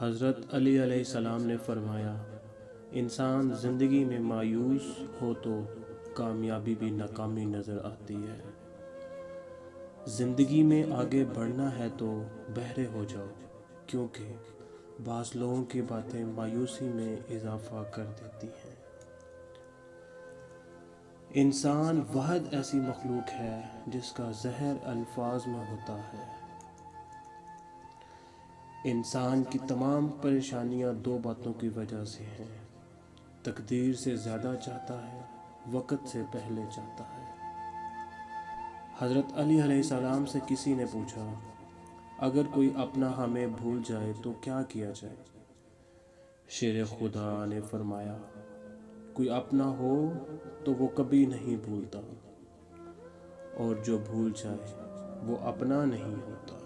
حضرت علی علیہ السلام نے فرمایا، انسان زندگی میں مایوس ہو تو کامیابی بھی ناکامی نظر آتی ہے۔ زندگی میں آگے بڑھنا ہے تو بہرے ہو جاؤ، کیونکہ بعض لوگوں کی باتیں مایوسی میں اضافہ کر دیتی ہیں۔ انسان واحد ایسی مخلوق ہے جس کا زہر الفاظ میں ہوتا ہے۔ انسان کی تمام پریشانیاں دو باتوں کی وجہ سے ہیں: تقدیر سے زیادہ چاہتا ہے، وقت سے پہلے چاہتا ہے۔ حضرت علی علیہ السلام سے کسی نے پوچھا، اگر کوئی اپنا ہمیں بھول جائے تو کیا کیا جائے؟ شیر خدا نے فرمایا، کوئی اپنا ہو تو وہ کبھی نہیں بھولتا، اور جو بھول جائے وہ اپنا نہیں ہوتا۔